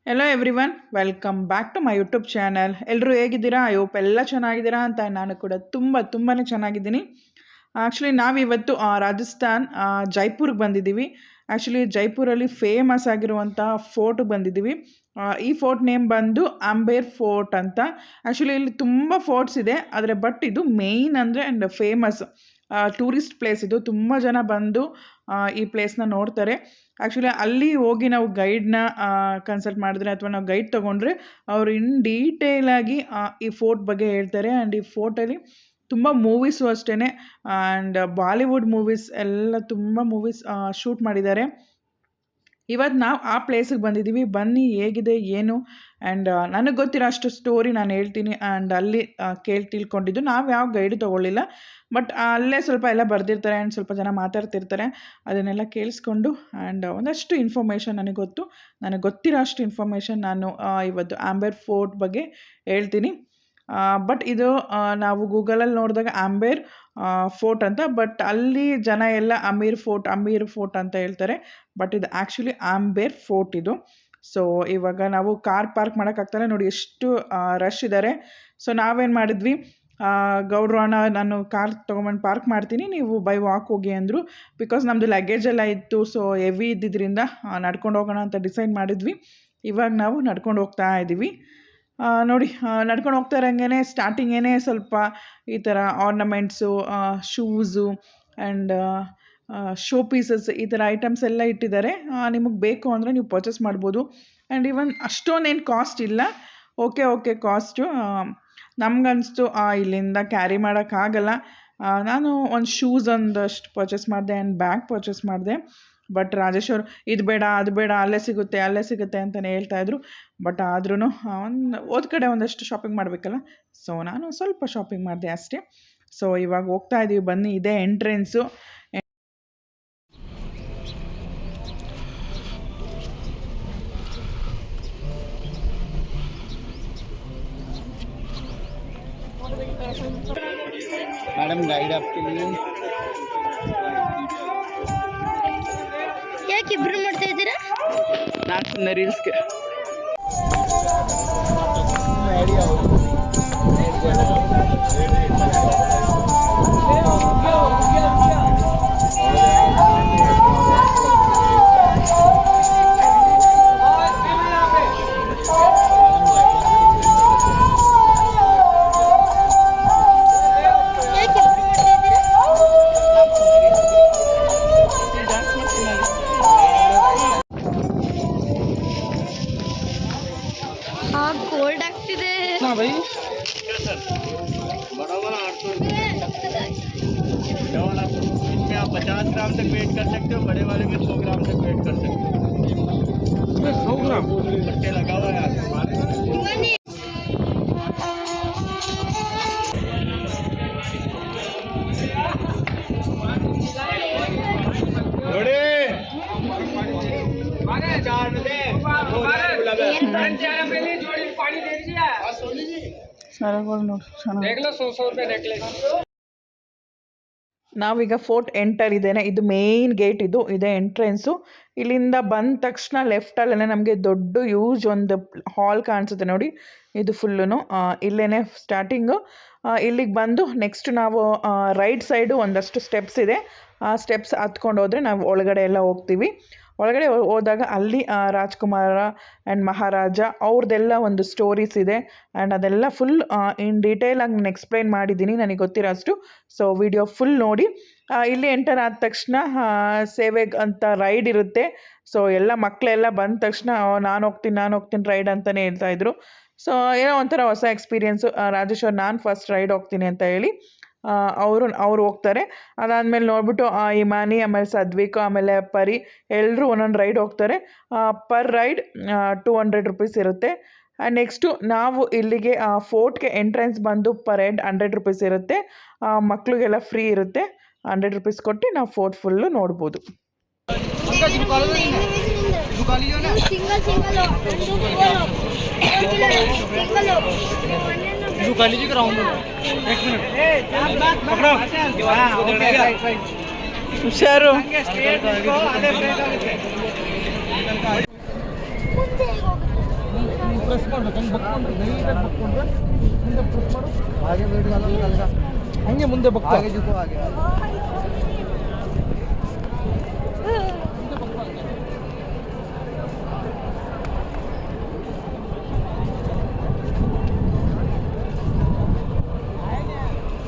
Hello everyone, welcome back to my YouTube channel. ಎಲ್ಲರೂ ಹೇಗಿದ್ದೀರಾ? Hope ಎಲ್ಲ ಚೆನ್ನಾಗಿದ್ದೀರಾ ಅಂತ ನಾನು ಕೂಡ ತುಂಬಾ ಚೆನ್ನಾಗಿದ್ದೀನಿ. ಆ್ಯಕ್ಚುಲಿ ನಾವಿವತ್ತು ರಾಜಸ್ಥಾನ್ ಜೈಪುರ್ಗೆ ಬಂದಿದ್ದೀವಿ. ಆ್ಯಕ್ಚುಲಿ ಜೈಪುರಲ್ಲಿ ಫೇಮಸ್ ಆಗಿರುವಂಥ ಫೋರ್ಟ್ಗೆ ಬಂದಿದ್ದೀವಿ. ಈ ಫೋರ್ಟ್ ನೇಮ್ ಬಂದು ಆಂಬೇರ್ ಫೋರ್ಟ್ ಅಂತ. ಆ್ಯಕ್ಚುಲಿ ಇಲ್ಲಿ ತುಂಬ ಫೋರ್ಟ್ಸ್ ಇದೆ, ಆದರೆ ಬಟ್ ಇದು ಮೇಯ್ನ್ ಅಂದರೆ ಆ್ಯಂಡ್ ಫೇಮಸ್ ಟೂರಿಸ್ಟ್ ಪ್ಲೇಸ್. ಇದು ತುಂಬ ಜನ ಬಂದು ಈ ಪ್ಲೇಸ್ನ ನೋಡ್ತಾರೆ. ಆ್ಯಕ್ಚುಲಿ ಅಲ್ಲಿ ಹೋಗಿ ನಾವು ಗೈಡ್ನ ಕನ್ಸಲ್ಟ್ ಮಾಡಿದ್ರೆ ಅಥವಾ ನಾವು ಗೈಡ್ ತೊಗೊಂಡ್ರೆ ಅವರು ಇನ್ ಡೀಟೇಲಾಗಿ ಈ ಫೋರ್ಟ್ ಬಗ್ಗೆ ಹೇಳ್ತಾರೆ. ಆ್ಯಂಡ್ ಈ ಫೋರ್ಟಲ್ಲಿ ತುಂಬ ಮೂವೀಸು ಅಷ್ಟೇ, ಆ್ಯಂಡ್ ಬಾಲಿವುಡ್ ಮೂವೀಸ್ ಎಲ್ಲ ತುಂಬ ಮೂವೀಸ್ ಶೂಟ್ ಮಾಡಿದ್ದಾರೆ. ಇವತ್ತು ನಾವು ಆ ಪ್ಲೇಸಿಗೆ ಬಂದಿದ್ದೀವಿ. ಬನ್ನಿ ಹೇಗಿದೆ ಏನು, ಆ್ಯಂಡ್ ನನಗೆ ಗೊತ್ತಿರೋ ಅಷ್ಟು ಸ್ಟೋರಿ ನಾನು ಹೇಳ್ತೀನಿ. ಆ್ಯಂಡ್ ಅಲ್ಲಿ ತಿಳ್ಕೊಂಡಿದ್ದು ನಾವು ಯಾವ ಗೈಡು ತೊಗೊಳ್ಳಿಲ್ಲ, ಬಟ್ ಅಲ್ಲೇ ಸ್ವಲ್ಪ ಎಲ್ಲ ಬರೆದಿರ್ತಾರೆ ಆ್ಯಂಡ್ ಸ್ವಲ್ಪ ಜನ ಮಾತಾಡ್ತಿರ್ತಾರೆ. ಅದನ್ನೆಲ್ಲ ಕೇಳಿಸ್ಕೊಂಡು ಆ್ಯಂಡ್ ಒಂದಷ್ಟು ಇನ್ಫಾರ್ಮೇಷನ್ ನನಗೆ ಗೊತ್ತಿರೋ ಅಷ್ಟು ಇನ್ಫಾರ್ಮೇಷನ್ ನಾನು ಇವತ್ತು ಆಂಬೇರ್ ಫೋರ್ಟ್ ಬಗ್ಗೆ ಹೇಳ್ತೀನಿ. ಬಟ್ ಇದು ನಾವು ಗೂಗಲಲ್ಲಿ ನೋಡಿದಾಗ ಆಂಬೇರ್ ಫೋರ್ಟ್ ಅಂತ, ಬಟ್ ಅಲ್ಲಿ ಜನ ಎಲ್ಲ ಅಮೀರ್ ಫೋರ್ಟ್ ಅಂತ ಹೇಳ್ತಾರೆ. ಬಟ್ ಇದು ಆ್ಯಕ್ಚುಲಿ ಆಂಬೇರ್ ಫೋರ್ಟ್ ಇದು. ಸೊ ಇವಾಗ ನಾವು ಕಾರ್ ಪಾರ್ಕ್ ಮಾಡೋಕ್ಕಾಗ್ತಾರೆ ನೋಡಿ, ಎಷ್ಟು ರಶ್ ಇದ್ದಾರೆ. ಸೊ ನಾವೇನು ಮಾಡಿದ್ವಿ, ಗೌಡ್ರು ಅಣ್ಣ ನಾನು ಕಾರ್ ತೊಗೊಂಬಂದು ಪಾರ್ಕ್ ಮಾಡ್ತೀನಿ, ನೀವು ಬೈ ವಾಕ್ ಹೋಗಿ ಅಂದರು. ಬಿಕಾಸ್ ನಮ್ಮದು ಲಗೇಜ್ ಎಲ್ಲ ಇತ್ತು, ಸೊ ಹೆವಿ ಇದ್ದಿದ್ದರಿಂದ ನಡ್ಕೊಂಡು ಹೋಗೋಣ ಅಂತ ಡಿಸೈಡ್ ಮಾಡಿದ್ವಿ. ಇವಾಗ ನಾವು ನಡ್ಕೊಂಡು ಹೋಗ್ತಾ ಇದ್ದೀವಿ. ನೋಡಿ, ನಡ್ಕೊಂಡು ಹೋಗ್ತಾ ಇರೋಂಗೆ ಸ್ಟಾರ್ಟಿಂಗೇ ಸ್ವಲ್ಪ ಈ ಥರ ಆರ್ನಮೆಂಟ್ಸು, ಶೂಸು ಆ್ಯಂಡ್ ಶೋ ಪೀಸಸ್ ಈ ಥರ ಐಟಮ್ಸ್ ಎಲ್ಲ ಇಟ್ಟಿದ್ದಾರೆ. ನಿಮಗೆ ಬೇಕು ಅಂದರೆ ನೀವು ಪರ್ಚೇಸ್ ಮಾಡ್ಬೋದು. ಆ್ಯಂಡ್ ಇವನ್ ಅಷ್ಟೊಂದೇನು ಕಾಸ್ಟ್ ಇಲ್ಲ. ಓಕೆ ಕಾಸ್ಟು ನಮಗನ್ನಿಸ್ತು ಇಲ್ಲಿಂದ ಕ್ಯಾರಿ ಮಾಡೋಕ್ಕಾಗಲ್ಲ. ನಾನು ಒಂದು ಶೂಸ್ ಒಂದಷ್ಟು ಪರ್ಚೇಸ್ ಮಾಡಿದೆ ಆ್ಯಂಡ್ ಬ್ಯಾಗ್ ಪರ್ಚೇಸ್ ಮಾಡಿದೆ. ಬಟ್ ರಾಜೇಶ್ ಅವರು ಇದು ಬೇಡ ಅದು ಬೇಡ, ಅಲ್ಲೇ ಸಿಗುತ್ತೆ ಅಂತಲೇ ಹೇಳ್ತಾಯಿದ್ರು. ಬಟ್ ಆದ್ರೂ ಒಂದು ಕಡೆ ಒಂದಷ್ಟು ಶಾಪಿಂಗ್ ಮಾಡಬೇಕಲ್ಲ, ಸೊ ನಾನು ಸ್ವಲ್ಪ ಶಾಪಿಂಗ್ ಮಾಡಿದೆ ಅಷ್ಟೇ. ಸೊ ಇವಾಗ ಹೋಗ್ತಾ ಇದ್ದೀವಿ, ಬನ್ನಿ. ಇದೇ ಎಂಟ್ರೆನ್ಸು. मैडम गाइड आपके लिए ಯಾಕೆ ಇಬ್ರು ಮಾಡ್ತಾ ಇದ್ದೀರಾ? ನಾನು ಸುಮ್ಮನೆ ರೀಲ್ಸ್ಗೆ. ಕೋಲ್ಡ್ ಆಗ್ತಿದೆ. इसमें आप 50 ग्राम तक वेट कर सकते हो, बड़े वाले में 100 ग्राम तक वेट कर सकते हो। 100 ग्राम पट्टे लगा हुआ है ಸರಗಳು ನೋಡಿ ಚೆನ್ನಾಗಿ. 100 नेकलेस। ನಾವೀಗ ಫೋರ್ಟ್ ಎಂಟರ್ ಇದ್ದೇನೆ. ಇದು ಮೇಯ್ನ್ ಗೇಟ್, ಇದೆ ಎಂಟ್ರೆನ್ಸು. ಇಲ್ಲಿಂದ ಬಂದ ತಕ್ಷಣ ಲೆಫ್ಟಲ್ಲೇ ನಮಗೆ ದೊಡ್ಡ ಯೂಸ್ ಒಂದು ಹಾಲ್ ಕಾಣಿಸುತ್ತೆ ನೋಡಿ. ಇದು ಫುಲ್ಲು ಇಲ್ಲೇ ಸ್ಟಾರ್ಟಿಂಗು. ಇಲ್ಲಿಗೆ ಬಂದು ನೆಕ್ಸ್ಟ್ ನಾವು ರೈಟ್ ಸೈಡು ಒಂದಷ್ಟು ಸ್ಟೆಪ್ಸ್ ಇದೆ. ಆ ಸ್ಟೆಪ್ಸ್ ಹತ್ಕೊಂಡು ಹೋದರೆ ನಾವು ಒಳಗಡೆ ಎಲ್ಲ ಹೋಗ್ತೀವಿ. ಒಳಗಡೆ ಹೋದಾಗ ಅಲ್ಲಿ ರಾಜ್ಕುಮಾರ ಆ್ಯಂಡ್ ಮಹಾರಾಜ ಅವ್ರದ್ದೆಲ್ಲ ಒಂದು ಸ್ಟೋರೀಸ್ ಇದೆ. ಆ್ಯಂಡ್ ಅದೆಲ್ಲ ಫುಲ್ ಇನ್ ಡೀಟೇಲಾಗಿ ನಾನು ಎಕ್ಸ್ಪ್ಲೈನ್ ಮಾಡಿದ್ದೀನಿ ನನಗೆ ಗೊತ್ತಿರೋ ಅಷ್ಟು. ಸೊ ವಿಡಿಯೋ ಫುಲ್ ನೋಡಿ. ಇಲ್ಲಿ ಎಂಟರ್ ಆದ ತಕ್ಷಣ ಸೇವೆಗೆ ಅಂತ ರೈಡ್ ಇರುತ್ತೆ. ಸೊ ಎಲ್ಲ ಮಕ್ಕಳೆಲ್ಲ ಬಂದ ತಕ್ಷಣ ನಾನು ಹೋಗ್ತೀನಿ ರೈಡ್ ಅಂತಲೇ ಹೇಳ್ತಾಯಿದ್ರು. ಸೊ ಏನೋ ಒಂಥರ ಹೊಸ ಎಕ್ಸ್ಪೀರಿಯೆನ್ಸು. ರಾಜೇಶ್ ಅವ್ರು ನಾನು ಫಸ್ಟ್ ರೈಡ್ ಹೋಗ್ತೀನಿ ಅಂತ ಹೇಳಿ ಅವರು ಹೋಗ್ತಾರೆ. ಅದಾದಮೇಲೆ ನೋಡ್ಬಿಟ್ಟು ಇಮಾನಿ, ಆಮೇಲೆ ಸದ್ವಿಕ್, ಆಮೇಲೆ ಪರಿ ಎಲ್ಲರೂ ಒಂದೊಂದು ರೈಡ್ ಹೋಗ್ತಾರೆ. ಪರ್ ರೈಡ್ 200 ರೂಪೀಸ್ ಇರುತ್ತೆ. ನೆಕ್ಸ್ಟು ನಾವು ಇಲ್ಲಿಗೆ ಫೋರ್ಟ್ಗೆ ಎಂಟ್ರೆನ್ಸ್ ಬಂದು ಪರ್ ಹೆಡ್ 100 ರೂಪೀಸ್ ಇರುತ್ತೆ. ಮಕ್ಕಳಿಗೆಲ್ಲ ಫ್ರೀ ಇರುತ್ತೆ. 100 ರೂಪೀಸ್ ಕೊಟ್ಟು ನಾವು ಫೋರ್ಟ್ ಫುಲ್ಲು ನೋಡ್ಬೋದು. ಹುಷಾರು. ಪ್ರೆಸ್ ಮಾಡ್ಬೇಕು, ಹಂಗೆ ಬಕ್ಕೊಂಡ್ರೆ ಲೈಟಾಗಿ ಬಕ್ಕೊಂಡ್ರೆ ಮುಂದೆ ಪ್ರೆಸ್ ಮಾಡು, आगे वेट डालो निकल का ಹಂಗೆ ಮುಂದೆ ಬಕ್ಕ. आगे झुको आगे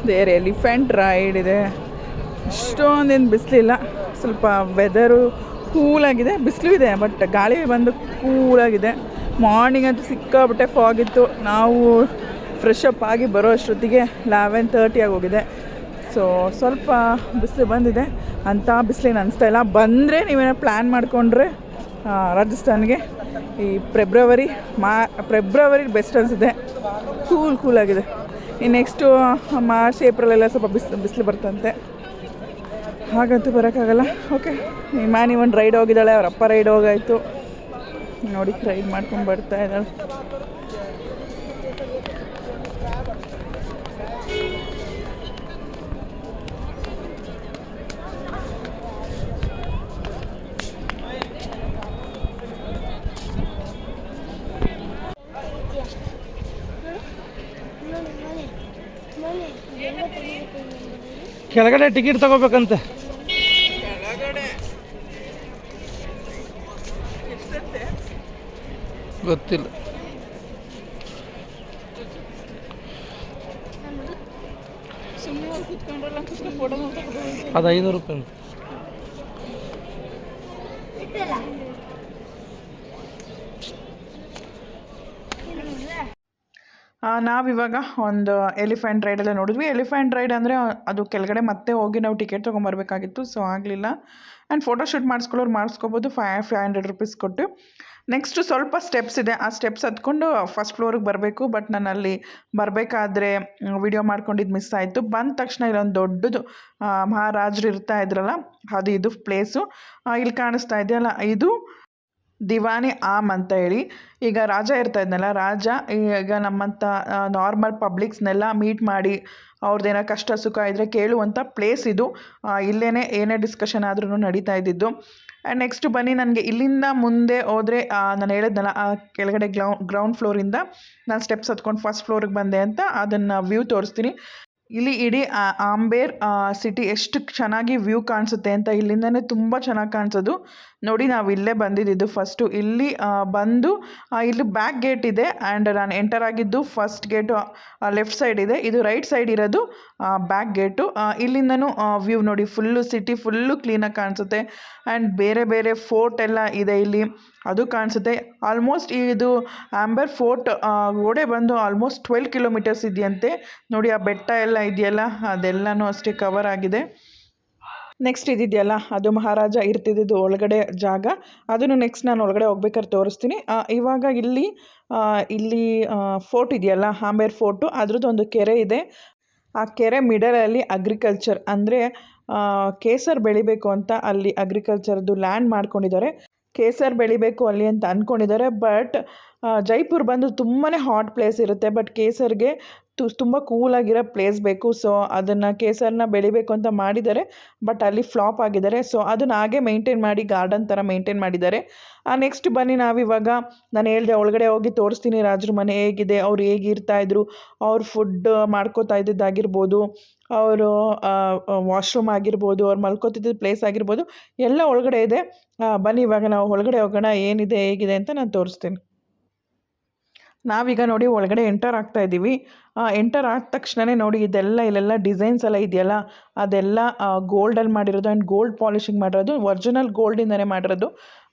ದೇರ್ ಎಲಿಫೆಂಟ್ ರೈಡ್ ಇದೆ. ಅಷ್ಟೊಂದೇನು ಬಿಸಿಲಿಲ್ಲ, ಸ್ವಲ್ಪ ವೆದರು ಕೂಲಾಗಿದೆ. ಬಿಸಿಲು ಇದೆ ಬಟ್ ಗಾಳಿ ಬಂದು ಕೂಲಾಗಿದೆ. ಮಾರ್ನಿಂಗ್ ಅಂತೂ ಸಿಕ್ಕಾಬಿಟ್ಟೆ ಫಾಗ್ ಇತ್ತು. ನಾವು ಫ್ರೆಶ್ ಅಪ್ ಆಗಿ ಬರೋ ಅಷ್ಟೊತ್ತಿಗೆ 11:30 ಆಗೋಗಿದೆ. ಸೊ ಸ್ವಲ್ಪ ಬಿಸಿಲು ಬಂದಿದೆ, ಅಂಥ ಬಿಸಿಲೇನು ಅನಿಸ್ತಾ ಇಲ್ಲ. ಬಂದರೆ ನೀವೇನೋ ಪ್ಲ್ಯಾನ್ ಮಾಡಿಕೊಂಡ್ರೆ ರಾಜಸ್ಥಾನ್ಗೆ ಈ ಫೆಬ್ರವರಿ ಬೆಸ್ಟ್ ಅನಿಸಿದೆ. ಕೂಲಾಗಿದೆ. ಈ ನೆಕ್ಸ್ಟು ಮಾರ್ಚ್ ಏಪ್ರಿಲೆಲ್ಲ ಸ್ವಲ್ಪ ಬಿಸಿಲು ಬರ್ತಂತೆ, ಹಾಗಂತೂ ಬರೋಕ್ಕಾಗಲ್ಲ. ಓಕೆ, ಈ ಮ್ಯಾನಿ ಒಂದು ರೈಡ್ ಹೋಗಿದ್ದಾಳೆ, ಅವ್ರ ಅಪ್ಪ ರೈಡ್ ಹೋಗಾಯಿತು ನೋಡಿ, ರೈಡ್ ಮಾಡ್ಕೊಂಡು ಬರ್ತಾ ಇದ್ದಾಳೆ. ಕೆಳಗಡೆ ಟಿಕೆಟ್ ತಗೋಬೇಕಂತೆ. ಗೊತ್ತಿಲ್ಲ. ಅದು 500 ರೂಪಾಯಿ. ನಾವಿವಾಗ ಒಂದು ಎಲಿಫೆಂಟ್ ರೈಡೆಲ್ಲ ನೋಡಿದ್ವಿ. ಎಲಿಫೆಂಟ್ ರೈಡ್ ಅಂದರೆ ಅದು ಕೆಳಗಡೆ ಮತ್ತೆ ಹೋಗಿ ನಾವು ಟಿಕೆಟ್ ತೊಗೊಂಬರ್ಬೇಕಾಗಿತ್ತು, ಸೊ ಆಗಲಿಲ್ಲ. ಆ್ಯಂಡ್ ಫೋಟೋಶೂಟ್ ಮಾಡಿಸ್ಕೋಬೋದು 500 ರೂಪೀಸ್ ಕೊಟ್ಟು. ನೆಕ್ಸ್ಟು ಸ್ವಲ್ಪ ಸ್ಟೆಪ್ಸ್ ಇದೆ, ಆ ಸ್ಟೆಪ್ಸ್ ಹತ್ಕೊಂಡು ಫಸ್ಟ್ ಫ್ಲೋರಿಗೆ ಬರಬೇಕು. ಬಟ್ ನಾನು ಅಲ್ಲಿ ಬರಬೇಕಾದ್ರೆ ವಿಡಿಯೋ ಮಾಡ್ಕೊಂಡಿದ್ದು ಮಿಸ್ ಆಯಿತು. ಬಂದ ತಕ್ಷಣ ಇಲ್ಲೊಂದು ದೊಡ್ಡದು ಮಹಾರಾಜರು ಇರ್ತಾ ಇದ್ರಲ್ಲ, ಇದು ಪ್ಲೇಸು. ಇಲ್ಲಿ ಕಾಣಿಸ್ತಾ ಇದೆಯಲ್ಲ, ಇದು ದಿವಾನಿ ಆಮ್ ಅಂತ ಹೇಳಿ. ಈಗ ರಾಜ ಇರ್ತಾ ಇದ್ನಲ್ಲ, ರಾಜ ಈಗ ನಮ್ಮಂಥ ನಾರ್ಮಲ್ ಪಬ್ಲಿಕ್ಸ್ನೆಲ್ಲ ಮೀಟ್ ಮಾಡಿ ಅವ್ರದ್ದೇನೋ ಕಷ್ಟ ಸುಖ ಇದ್ದರೆ ಕೇಳುವಂಥ ಪ್ಲೇಸ್ ಇದು. ಇಲ್ಲೇ ಏನೇ ಡಿಸ್ಕಷನ್ ಆದ್ರೂ ನಡೀತಾ ಇದ್ದಿದ್ದು. ಆ್ಯಂಡ್ ನೆಕ್ಸ್ಟ್ ಬನ್ನಿ, ನನಗೆ ಇಲ್ಲಿಂದ ಮುಂದೆ ಹೋದರೆ ನಾನು ಹೇಳಿದ್ನಲ್ಲ, ಆ ಕೆಳಗಡೆ ಗ್ರೌಂಡ್ ಫ್ಲೋರಿಂದ ನಾನು ಸ್ಟೆಪ್ಸ್ ಹತ್ಕೊಂಡು ಫಸ್ಟ್ ಫ್ಲೋರಿಗೆ ಬಂದೆ ಅಂತ, ಅದನ್ನು ವ್ಯೂ ತೋರಿಸ್ತೀನಿ. ಇಲ್ಲಿ ಇಡೀ ಆಂಬೇರ್ ಸಿಟಿ ಎಷ್ಟು ಚೆನ್ನಾಗಿ ವ್ಯೂ ಕಾಣಿಸುತ್ತೆ ಅಂತ. ಇಲ್ಲಿಂದನೇ ತುಂಬ ಚೆನ್ನಾಗಿ ಕಾಣಿಸೋದು ನೋಡಿ. ನಾವು ಇಲ್ಲೇ ಬಂದಿದ್ದು ಫಸ್ಟು. ಇಲ್ಲಿ ಬಂದು ಇಲ್ಲಿ ಬ್ಯಾಕ್ ಗೇಟ್ ಇದೆ. ಆ್ಯಂಡ್ ನಾನು ಎಂಟರ್ ಆಗಿದ್ದು ಫಸ್ಟ್ ಗೇಟು ಲೆಫ್ಟ್ ಸೈಡ್ ಇದೆ, ಇದು ರೈಟ್ ಸೈಡ್ ಇರೋದು ಬ್ಯಾಕ್ ಗೇಟು. ಇಲ್ಲಿಂದನೂ ವ್ಯೂ ನೋಡಿ, ಫುಲ್ಲು ಸಿಟಿ ಫುಲ್ಲು ಕ್ಲೀನಾಗಿ ಕಾಣಿಸುತ್ತೆ. ಆ್ಯಂಡ್ ಬೇರೆ ಬೇರೆ ಫೋರ್ಟ್ ಎಲ್ಲ ಇದೆ ಇಲ್ಲಿ, ಅದು ಕಾಣಿಸುತ್ತೆ. ಆಲ್ಮೋಸ್ಟ್ ಇದು ಆಂಬರ್ ಫೋರ್ಟ್ ಗೋಡೆ ಬಂದು ಆಲ್ಮೋಸ್ಟ್ 12 ಕಿಲೋಮೀಟರ್ಸ್ ಇದೆಯಂತೆ ನೋಡಿ. ಆ ಬೆಟ್ಟ ಎಲ್ಲ ಇದೆಯಲ್ಲ, ಅದೆಲ್ಲನೂ ಅಷ್ಟೇ ಕವರ್ ಆಗಿದೆ. ನೆಕ್ಸ್ಟ್ ಇದೆಯಲ್ಲ, ಅದು ಮಹಾರಾಜ ಇರ್ತಿದ್ದು ಒಳಗಡೆ ಜಾಗ. ಅದನ್ನು ನೆಕ್ಸ್ಟ್ ನಾನು ಒಳಗಡೆ ಹೋಗ್ಬೇಕಾದ್ರೆ ತೋರಿಸ್ತೀನಿ. ಇವಾಗ ಇಲ್ಲಿ ಫೋರ್ಟ್ ಇದೆಯಲ್ಲ, ಆಂಬೇರ್ ಫೋರ್ಟು, ಅದ್ರದ್ದು ಒಂದು ಕೆರೆ ಇದೆ. ಆ ಕೆರೆ ಮಿಡಲಲ್ಲಿ ಅಗ್ರಿಕಲ್ಚರ್ ಅಂದರೆ ಕೇಸರ್ ಬೆಳಿಬೇಕು ಅಂತ ಅಲ್ಲಿ ಅಗ್ರಿಕಲ್ಚರ್ದು ಲ್ಯಾಂಡ್ ಮಾಡ್ಕೊಂಡಿದ್ದಾರೆ. ಕೇಸರ್ ಬೆಳಿಬೇಕು ಅಲ್ಲಿ ಅಂತ ಅಂದ್ಕೊಂಡಿದ್ದಾರೆ. ಬಟ್ ಜೈಪುರ್ ಬಂದು ತುಂಬಾ ಹಾಟ್ ಪ್ಲೇಸ್ ಇರುತ್ತೆ, ಬಟ್ ಕೇಸರ್ಗೆ ತುಂಬ ಕೂಲಾಗಿರೋ ಪ್ಲೇಸ್ ಬೇಕು. ಸೊ ಅದನ್ನು ಕೇಸರನ್ನ ಬೆಳಿಬೇಕು ಅಂತ ಮಾಡಿದ್ದಾರೆ, ಬಟ್ ಅಲ್ಲಿ ಫ್ಲಾಪ್ ಆಗಿದ್ದಾರೆ. ಸೊ ಅದನ್ನು ಹಾಗೆ ಮೇಂಟೈನ್ ಮಾಡಿ ಗಾರ್ಡನ್ ಥರ ಮೇಂಟೈನ್ ಮಾಡಿದ್ದಾರೆ. ನೆಕ್ಸ್ಟ್ ಬನ್ನಿ, ನಾವಿವಾಗ ನಾನು ಹೇಳಿದೆ ಒಳಗಡೆ ಹೋಗಿ ತೋರಿಸ್ತೀನಿ ರಾಜರ ಮನೆ ಹೇಗಿದೆ, ಅವ್ರು ಹೇಗಿರ್ತಾಯಿದ್ರು, ಅವ್ರು ಫುಡ್ ಮಾಡ್ಕೋತಾ ಇದ್ದಿದ್ದಾಗಿರ್ಬೋದು, ಅವರು ವಾಶ್ರೂಮ್ ಆಗಿರ್ಬೋದು, ಅವ್ರು ಮಲ್ಕೋತಿದ್ದ ಪ್ಲೇಸ್ ಆಗಿರ್ಬೋದು, ಎಲ್ಲ ಒಳಗಡೆ ಇದೆ. ಬನ್ನಿ ಇವಾಗ ನಾವು ಒಳಗಡೆ ಹೋಗೋಣ, ಏನಿದೆ ಹೇಗಿದೆ ಅಂತ ನಾನು ತೋರಿಸ್ತೀನಿ. ನಾವೀಗ ನೋಡಿ ಒಳಗಡೆ ಎಂಟರ್ ಆಗ್ತಾ ಇದ್ದೀವಿ. ಎಂಟರ್ ಆದ ತಕ್ಷಣವೇ ನೋಡಿ ಇಲ್ಲೆಲ್ಲ ಡಿಸೈನ್ಸ್ ಎಲ್ಲ ಇದೆಯಲ್ಲ, ಅದೆಲ್ಲ ಗೋಲ್ಡಲ್ಲಿ ಮಾಡಿರೋದು ಆ್ಯಂಡ್ ಗೋಲ್ಡ್ ಪಾಲಿಷಿಂಗ್ ಮಾಡಿರೋದು, ಒರಿಜಿನಲ್ ಗೋಲ್ಡಿಂದನೇ ಮಾಡಿರೋದು.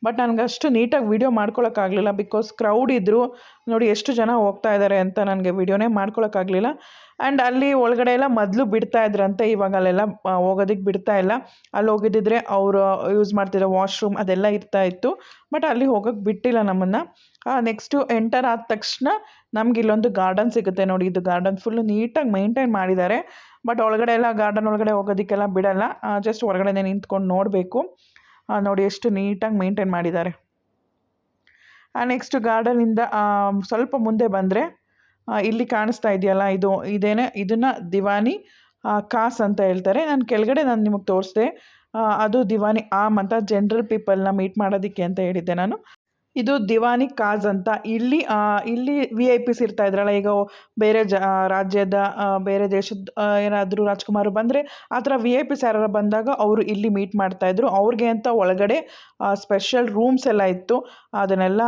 ಬಟ್ ನನಗೆ ಅಷ್ಟು ನೀಟಾಗಿ ವೀಡಿಯೋ ಮಾಡ್ಕೊಳಕ್ಕಾಗಲಿಲ್ಲ, ಬಿಕಾಸ್ ಕ್ರೌಡ್ ಇದ್ದರು ನೋಡಿ, ಎಷ್ಟು ಜನ ಹೋಗ್ತಾ ಇದ್ದಾರೆ ಅಂತ ನನಗೆ ವೀಡಿಯೋನೇ ಮಾಡ್ಕೊಳಕ್ಕಾಗಲಿಲ್ಲ. ಆ್ಯಂಡ್ ಅಲ್ಲಿ ಒಳಗಡೆ ಎಲ್ಲ ಮೊದಲು ಬಿಡ್ತಾ ಇದ್ರಂತೆ, ಇವಾಗ ಅಲ್ಲೆಲ್ಲ ಹೋಗೋದಕ್ಕೆ ಬಿಡ್ತಾ ಇಲ್ಲ. ಅಲ್ಲಿ ಹೋಗಿದ್ದಿದ್ರೆ ಅವರು ಯೂಸ್ ಮಾಡ್ತಿರೋ ವಾಶ್ರೂಮ್ ಅದೆಲ್ಲ ಇತ್ತು, ಬಟ್ ಅಲ್ಲಿ ಹೋಗೋಕ್ಕೆ ಬಿಟ್ಟಿಲ್ಲ ನಮ್ಮನ್ನು. ನೆಕ್ಸ್ಟು ಎಂಟರ್ ಆದ ತಕ್ಷಣ ನಮ್ಗೆ ಇಲ್ಲೊಂದು ಗಾರ್ಡನ್ ಸಿಗುತ್ತೆ ನೋಡಿ. ಇದು ಗಾರ್ಡನ್ ಫುಲ್ಲು ನೀಟಾಗಿ ಮೇಂಟೈನ್ ಮಾಡಿದ್ದಾರೆ, ಬಟ್ ಒಳಗಡೆ ಎಲ್ಲ ಗಾರ್ಡನ್ ಒಳಗಡೆ ಹೋಗೋದಕ್ಕೆಲ್ಲ ಬಿಡಲ್ಲ, ಜಸ್ಟ್ ಹೊರಗಡೆ ನಿಂತ್ಕೊಂಡು ನೋಡಬೇಕು. ನೋಡಿ ಎಷ್ಟು ನೀಟಾಗಿ ಮೇಂಟೈನ್ ಮಾಡಿದ್ದಾರೆ. ನೆಕ್ಸ್ಟ್ ಗಾರ್ಡನಿಂದ ಸ್ವಲ್ಪ ಮುಂದೆ ಬಂದರೆ ಇಲ್ಲಿ ಕಾಣಿಸ್ತಾ ಇದೆಯಲ್ಲ, ಇದನ್ನು ದಿವಾನಿ ಕಾಸ್ ಅಂತ ಹೇಳ್ತಾರೆ. ನಾನು ನಿಮಗೆ ತೋರಿಸಿದೆ, ಅದು ದಿವಾನಿ ಆಮ್ ಅಂತ ಜನರಲ್ ಪೀಪಲ್ನ ಮೀಟ್ ಮಾಡೋದಕ್ಕೆ ಅಂತ ಹೇಳಿದ್ದೆ ನಾನು. ಇದು ದಿವಾನಿ ಕಾಜ್ ಅಂತ. ಇಲ್ಲಿ ಇಲ್ಲಿ VIP ಇರ್ತಾ ಇದ್ರಲ್ಲ, ಈಗ ಬೇರೆ ರಾಜ್ಯದ ಬೇರೆ ದೇಶದ ಏನಾದರೂ ರಾಜ್ಕುಮಾರ್ ಬಂದರೆ ಆ ಥರ VIPs ಯಾರು ಬಂದಾಗ ಅವರು ಇಲ್ಲಿ ಮೀಟ್ ಮಾಡ್ತಾಯಿದ್ರು. ಅವ್ರಿಗೆ ಅಂತ ಒಳಗಡೆ ಸ್ಪೆಷಲ್ ರೂಮ್ಸ್ ಎಲ್ಲ ಇತ್ತು. ಅದನ್ನೆಲ್ಲ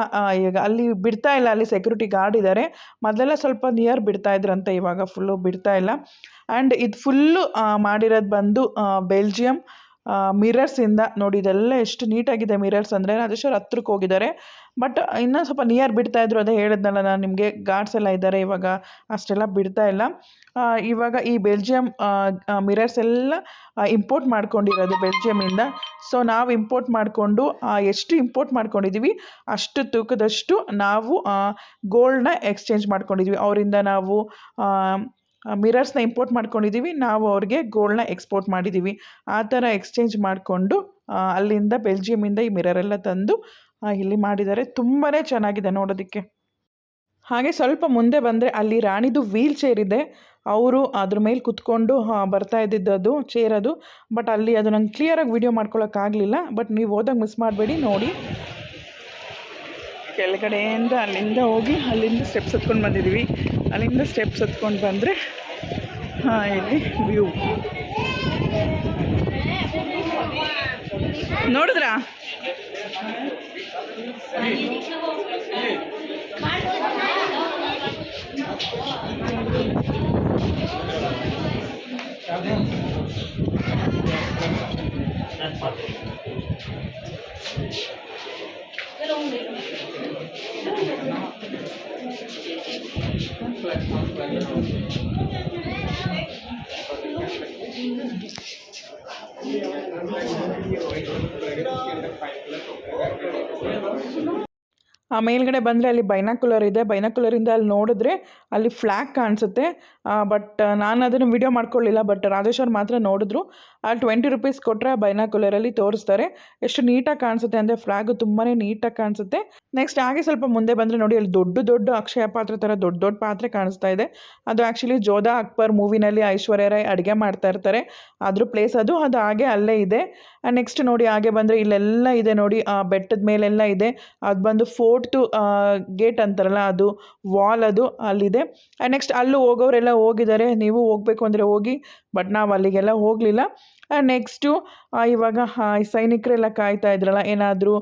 ಈಗ ಅಲ್ಲಿ ಬಿಡ್ತಾ ಇಲ್ಲ, ಅಲ್ಲಿ ಸೆಕ್ಯೂರಿಟಿ ಗಾರ್ಡ್ ಇದ್ದಾರೆ. ಮೊದಲೆಲ್ಲ ಸ್ವಲ್ಪ ನಿಯರ್ ಬಿಡ್ತಾ ಇದ್ರಂತೆ, ಇವಾಗ ಫುಲ್ಲು ಬಿಡ್ತಾ ಇಲ್ಲ. ಆ್ಯಂಡ್ ಇದು ಫುಲ್ಲು ಮಾಡಿರೋದು ಬಂದು ಬೆಲ್ಜಿಯಂ ಮಿರರ್ಸಿಂದ. ನೋಡಿ ಇದೆಲ್ಲ ಎಷ್ಟು ನೀಟಾಗಿದೆ ಮಿರರ್ಸ್ ಅಂದರೆ. ರಾಜೇಶ್ವರ್ ಹತ್ರಕ್ಕೆ ಹೋಗಿದ್ದಾರೆ, ಬಟ್ ಇನ್ನೂ ಸ್ವಲ್ಪ ನಿಯರ್ ಬಿಡ್ತಾಯಿದ್ರು. ಅದೇ ಹೇಳಿದ್ನಲ್ಲ ನಾನು ನಿಮಗೆ, ಗಾರ್ಡ್ಸ್ ಎಲ್ಲ ಇದ್ದಾರೆ. ಇವಾಗ ಅಷ್ಟೆಲ್ಲ ಬಿಡ್ತಾ ಇಲ್ಲ. ಇವಾಗ ಈ ಬೆಲ್ಜಿಯಂ ಮಿರರ್ಸ್ ಎಲ್ಲ ಇಂಪೋರ್ಟ್ ಮಾಡ್ಕೊಂಡಿರೋದು ಬೆಲ್ಜಿಯಮಿಂದ. ಸೊ ನಾವು ಇಂಪೋರ್ಟ್ ಮಾಡಿಕೊಂಡು ಎಷ್ಟು ಇಂಪೋರ್ಟ್ ಮಾಡ್ಕೊಂಡಿದ್ದೀವಿ ಅಷ್ಟು ತೂಕದಷ್ಟು ನಾವು ಗೋಲ್ಡ್ನ ಎಕ್ಸ್ಚೇಂಜ್ ಮಾಡ್ಕೊಂಡಿದ್ವಿ. ಅವರಿಂದ ನಾವು ಮಿರರ್ಸ್ನ ಇಂಪೋರ್ಟ್ ಮಾಡ್ಕೊಂಡಿದ್ದೀವಿ, ನಾವು ಅವ್ರಿಗೆ ಗೋಲ್ಡ್ನ ಎಕ್ಸ್ಪೋರ್ಟ್ ಮಾಡಿದ್ದೀವಿ. ಆ ಥರ ಎಕ್ಸ್ಚೇಂಜ್ ಮಾಡಿಕೊಂಡು ಅಲ್ಲಿಂದ ಬೆಲ್ಜಿಯಮಿಂದ ಈ ಮಿರರೆಲ್ಲ ತಂದು ಇಲ್ಲಿ ಮಾಡಿದ್ದಾರೆ. ತುಂಬಾ ಚೆನ್ನಾಗಿದೆ ನೋಡೋದಕ್ಕೆ. ಹಾಗೆ ಸ್ವಲ್ಪ ಮುಂದೆ ಬಂದರೆ ಅಲ್ಲಿ ರಾಣಿದು ವೀಲ್ ಚೇರ್ ಇದೆ. ಅವರು ಅದ್ರ ಮೇಲೆ ಕುತ್ಕೊಂಡು ಬರ್ತಾ ಇದ್ದಿದ್ದದು ಚೇರ್ ಅದು. ಬಟ್ ಅಲ್ಲಿ ಅದು ನಂಗೆ ಕ್ಲಿಯರಾಗಿ ವೀಡಿಯೋ ಮಾಡ್ಕೊಳ್ಳೋಕ್ಕಾಗಲಿಲ್ಲ. ಬಟ್ ನೀವು ಹೋದಾಗ ಮಿಸ್ ಮಾಡಬೇಡಿ, ನೋಡಿ. ಕೆಳಗಡೆಯಿಂದ ಅಲ್ಲಿಂದ ಹೋಗಿ ಅಲ್ಲಿಂದ ಸ್ಟೆಪ್ಸ್ ಹತ್ಕೊಂಡು ಬಂದಿದ್ದೀವಿ. ಅಲ್ಲಿಂದ ಸ್ಟೆಪ್ಸ್ ಹತ್ಕೊಂಡು ಬಂದರೆ ಇಲ್ಲಿ ವ್ಯೂ ನೋಡಿದ್ರಾ? ಮೇಲ್ಗಡೆ ಬಂದರೆ ಅಲ್ಲಿ ಬೈನಾಕ್ಯುಲರ್ ಇದೆ. ಬೈನಾಕ್ಯುಲರಿಂದ ಅಲ್ಲಿ ನೋಡಿದ್ರೆ ಅಲ್ಲಿ ಫ್ಲ್ಯಾಗ್ ಕಾಣಿಸುತ್ತೆ. ಬಟ್ ನಾನು ಅದನ್ನು ವಿಡಿಯೋ ಮಾಡ್ಕೊಳ್ಳಿಲ್ಲ. ಬಟ್ ರಾಜೇಶ್ವರ್ ಮಾತ್ರ ನೋಡಿದ್ರು. ಅಲ್ಲಿ 20 ರೂಪೀಸ್ ಕೊಟ್ಟರೆ ಬೈನಾಕ್ಯುಲರಲ್ಲಿ ತೋರಿಸ್ತಾರೆ. ಎಷ್ಟು ನೀಟಾಗಿ ಕಾಣಿಸುತ್ತೆ ಅಂದರೆ ಫ್ಲ್ಯಾಗು ತುಂಬಾ ನೀಟಾಗಿ ಕಾಣಿಸುತ್ತೆ. ನೆಕ್ಸ್ಟ್ ಹಾಗೆ ಸ್ವಲ್ಪ ಮುಂದೆ ಬಂದರೆ ನೋಡಿ, ಅಲ್ಲಿ ದೊಡ್ಡ ದೊಡ್ಡ ಅಕ್ಷಯ ಪಾತ್ರೆ ಥರ ದೊಡ್ಡ ದೊಡ್ಡ ಪಾತ್ರೆ ಕಾಣಿಸ್ತಾ ಇದೆ. ಅದು ಆ್ಯಕ್ಚುಲಿ ಜೋಧಾ ಅಕ್ಬರ್ ಮೂವಿನಲ್ಲಿ ಐಶ್ವರ್ಯ ರಾಯ್ ಅಡುಗೆ ಮಾಡ್ತಾ ಇರ್ತಾರೆ, ಅದ್ರ ಪ್ಲೇಸ್ ಅದು ಹಾಗೆ ಅಲ್ಲೇ ಇದೆ. ನೆಕ್ಸ್ಟ್ ನೋಡಿ ಹಾಗೆ ಬಂದರೆ ಇಲ್ಲೆಲ್ಲ ಇದೆ ನೋಡಿ, ಬೆಟ್ಟದ ಮೇಲೆಲ್ಲ ಇದೆ. ಅದು ಬಂದು 4th ಗೇಟ್ ಅಂತಾರಲ್ಲ, ಅದು ವಾಲ್ ಅದು ಅಲ್ಲಿದೆ. ನೆಕ್ಸ್ಟ್ ಅಲ್ಲೂ ಹೋಗೋರೆಲ್ಲ ಹೋಗಿದ್ದಾರೆ, ನೀವು ಹೋಗಬೇಕು ಅಂದರೆ ಹೋಗಿ. ಬಟ್ ನಾವು ಅಲ್ಲಿಗೆಲ್ಲ ಹೋಗಲಿಲ್ಲ. ನೆಕ್ಸ್ಟು ಇವಾಗ ಸೈನಿಕರೆಲ್ಲ ಕಾಯ್ತಾ ಇದ್ರಲ್ಲ, ಏನಾದರೂ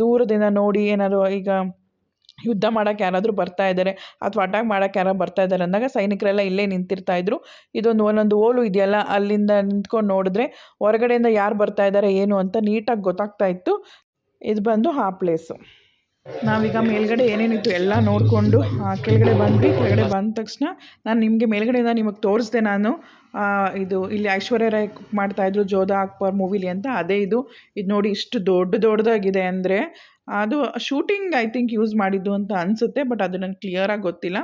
ದೂರದಿಂದ ನೋಡಿ, ಏನಾದರೂ ಈಗ ಯುದ್ಧ ಮಾಡೋಕ್ಕೆ ಯಾರಾದರೂ ಬರ್ತಾ ಇದ್ದಾರೆ ಅಥವಾ ಅಟ್ಯಾಕ್ ಮಾಡೋಕ್ಕೆ ಯಾರು ಬರ್ತಾ ಇದ್ದಾರೆ ಅಂದಾಗ ಸೈನಿಕರೆಲ್ಲ ಇಲ್ಲೇ ನಿಂತಿರ್ತಾಯಿದ್ರು. ಇದೊಂದು ಒಂದೊಂದು ಓಲು ಇದೆಯಲ್ಲ, ಅಲ್ಲಿಂದ ನಿಂತ್ಕೊಂಡು ನೋಡಿದ್ರೆ ಹೊರಗಡೆಯಿಂದ ಯಾರು ಬರ್ತಾ ಇದ್ದಾರೆ ಏನು ಅಂತ ನೀಟಾಗಿ ಗೊತ್ತಾಗ್ತಾ ಇತ್ತು. ಇದು ಬಂದು ಆ ಪ್ಲೇಸು. ನಾವೀಗ ಮೇಲ್ಗಡೆ ಏನೇನಿತ್ತು ಎಲ್ಲ ನೋಡಿಕೊಂಡು ಕೆಳಗಡೆ ಬಂದ್ವಿ. ಕೆಳಗಡೆ ಬಂದ ತಕ್ಷಣ ನಾನು ನಿಮಗೆ ಮೇಲ್ಗಡೆಯಿಂದ ನಿಮಗೆ ತೋರಿಸ್ದೆ. ನಾನು ಇದು ಇಲ್ಲಿ ಐಶ್ವರ್ಯ ರಾಯ್ ಕುಕ್ ಮಾಡ್ತಾಯಿದ್ರು ಜೋಧಾ ಅಕ್ಬರ್ ಮೂವಿಲಿ ಅಂತ, ಅದೇ ಇದು ನೋಡಿ ಇಷ್ಟು ದೊಡ್ಡದಾಗಿದೆ ಅಂದರೆ ಅದು ಶೂಟಿಂಗ್ ಐ ಥಿಂಕ್ ಯೂಸ್ ಮಾಡಿದ್ದು ಅಂತ ಅನಿಸುತ್ತೆ. ಬಟ್ ಅದು ನನಗೆ ಕ್ಲಿಯರಾಗಿ ಗೊತ್ತಿಲ್ಲ.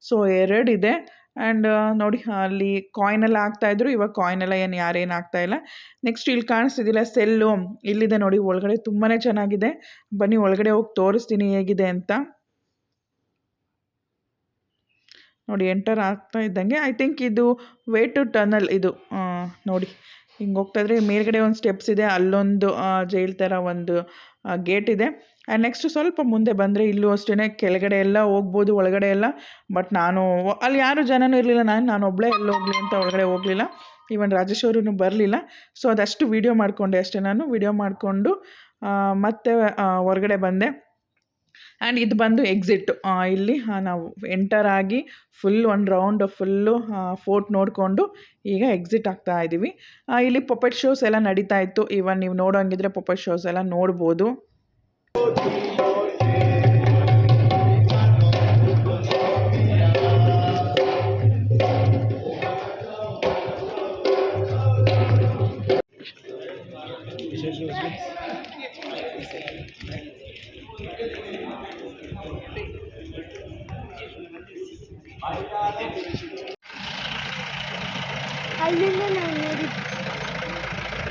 ಸೊ 2 ಇದೆ. ಆ್ಯಂಡ್ ನೋಡಿ ಅಲ್ಲಿ ಕಾಯಿನೆಲ್ಲ ಹಾಕ್ತಾಯಿದ್ರು. ಇವಾಗ ಕಾಯಿನೆಲ್ಲ ಯಾರೇನು ಹಾಕ್ತಾಯಿಲ್ಲ. ನೆಕ್ಸ್ಟ್ ಇಲ್ಲಿ ಕಾಣಿಸ್ತಿದ್ದಿಲ್ಲ ಸೆಲ್ಲು, ಇಲ್ಲಿದೆ ನೋಡಿ ಒಳಗಡೆ. ತುಂಬಾ ಚೆನ್ನಾಗಿದೆ. ಬನ್ನಿ ಒಳಗಡೆ ಹೋಗಿ ತೋರಿಸ್ತೀನಿ ಹೇಗಿದೆ ಅಂತ. ನೋಡಿ ಎಂಟರ್ ಆಗ್ತಾ ಇದ್ದಂಗೆ ಐ ಥಿಂಕ್ ಇದು ವೇ ಟು ಟನಲ್ ಇದು. ನೋಡಿ ಹಿಂಗೆ ಹೋಗ್ತಾಯಿದ್ರೆ ಮೇಲ್ಗಡೆ ಒಂದು ಸ್ಟೆಪ್ಸ್ ಇದೆ, ಅಲ್ಲೊಂದು ಜೈಲ್ ಥರ ಒಂದು ಗೇಟ್ ಇದೆ. ಆ್ಯಂಡ್ ನೆಕ್ಸ್ಟ್ ಸ್ವಲ್ಪ ಮುಂದೆ ಬಂದರೆ ಇಲ್ಲೂ ಅಷ್ಟೇ ಕೆಳಗಡೆ ಎಲ್ಲ ಹೋಗ್ಬೋದು, ಒಳಗಡೆ ಎಲ್ಲ. ಬಟ್ ನಾನು ಅಲ್ಲಿ ಯಾರೂ ಜನನೂ ಇರಲಿಲ್ಲ, ನಾನು ಒಬ್ಬಳೇ ಎಲ್ಲಿ ಹೋಗಲಿ ಅಂತ ಒಳಗಡೆ ಹೋಗಲಿಲ್ಲ. ಈವನ್ ರಾಜೇಶ್ ಅವರೂ ಬರಲಿಲ್ಲ. ಸೊ ಅದಷ್ಟು ವೀಡಿಯೋ ಮಾಡಿಕೊಂಡೆ ಅಷ್ಟೇ. ನಾನು ವೀಡಿಯೋ ಮಾಡಿಕೊಂಡು ಮತ್ತೆ ಹೊರಗಡೆ ಬಂದೆ. ಆ್ಯಂಡ್ ಇದು ಬಂದು ಎಕ್ಸಿಟ್. ಇಲ್ಲಿ ನಾವು ಎಂಟರ್ ಆಗಿ ಫುಲ್ ಒಂದು ರೌಂಡ್ ಫುಲ್ಲು ಫೋರ್ಟ್ ನೋಡಿಕೊಂಡು ಈಗ ಎಕ್ಸಿಟ್ ಆಗ್ತಾ ಇದ್ದೀವಿ. ಇಲ್ಲಿ ಪಪೆಟ್ ಶೋಸ್ ಎಲ್ಲ ನಡೀತಾ ಇತ್ತು. ಇವನ್ ನೀವು ನೋಡೋಂಗಿದ್ರೆ ಪಪೆಟ್ ಶೋಸ್ ಎಲ್ಲ ನೋಡ್ಬೋದು. ಅಲ್ಲಿಂದ ನಾವು ನೋಡಿ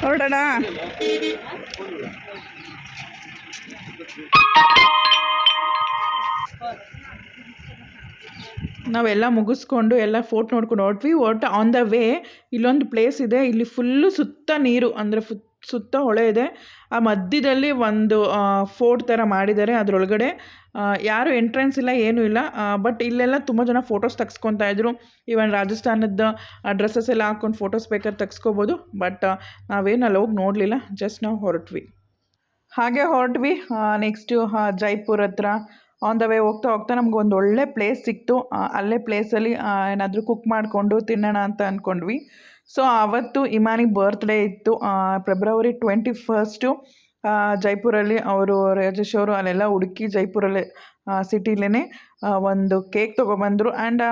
ಹೊರಡೋಣ. ನಾವೆಲ್ಲ ಮುಗಿಸ್ಕೊಂಡು ಎಲ್ಲ ಫೋಟೋ ನೋಡ್ಕೊಂಡು ಹೊರಟ್ವಿ. ಆನ್ ದ ವೇ ಇಲ್ಲೊಂದು ಪ್ಲೇಸ್ ಇದೆ. ಇಲ್ಲಿ ಫುಲ್ಲು ಸುತ್ತ ನೀರು ಅಂದರೆ ಸುತ್ತ ಹೊಳೆ ಇದೆ. ಆ ಮಧ್ಯದಲ್ಲಿ ಒಂದು ಫೋರ್ಟ್ ಥರ ಮಾಡಿದ್ದಾರೆ. ಅದರೊಳಗಡೆ ಯಾರೂ ಎಂಟ್ರೆನ್ಸ್ ಇಲ್ಲ, ಏನೂ ಇಲ್ಲ. ಬಟ್ ಇಲ್ಲೆಲ್ಲ ತುಂಬ ಜನ ಫೋಟೋಸ್ ತೆಗ್ಸ್ಕೊತಾ ಇದ್ರು. ಈವನ್ ರಾಜಸ್ಥಾನದ ಡ್ರೆಸ್ಸಸ್ ಎಲ್ಲ ಹಾಕ್ಕೊಂಡು ಫೋಟೋಸ್ ಬೇಕಾದ್ರೆ ತೆಗ್ಸ್ಕೊಬೋದು. ಬಟ್ ನಾವೇನು ಅಲ್ಲಿ ಹೋಗಿ ನೋಡಲಿಲ್ಲ, ಜಸ್ಟ್ ನಾವು ಹೊರಟ್ವಿ. ಹಾಗೆ ಹೊರಟ್ವಿ. ನೆಕ್ಸ್ಟು ಜೈಪುರ್ ಹತ್ರ ಆನ್ ದ ವೇ ಹೋಗ್ತಾ ನಮ್ಗೆ ಒಂದು ಒಳ್ಳೆ ಪ್ಲೇಸ್ ಸಿಕ್ತು. ಅಲ್ಲೇ ಪ್ಲೇಸಲ್ಲಿ ಏನಾದರೂ ಕುಕ್ ಮಾಡಿಕೊಂಡು ತಿನ್ನೋಣ ಅಂತ ಅಂದ್ಕೊಂಡ್ವಿ. ಸೊ ಆವತ್ತು ಇಮಾನಿ ಬರ್ತ್ಡೇ ಇತ್ತು. ಫೆಬ್ರವರಿ 21 ಜೈಪುರಲ್ಲಿ ಅವರು ರಾಜೇಶ್ ಅವರು ಅಲ್ಲೆಲ್ಲ ಹುಡುಕಿ ಜೈಪುರಲ್ಲೇ ಸಿಟಿಲೇ ಒಂದು ಕೇಕ್ ತೊಗೊಬಂದರು. ಆ್ಯಂಡ್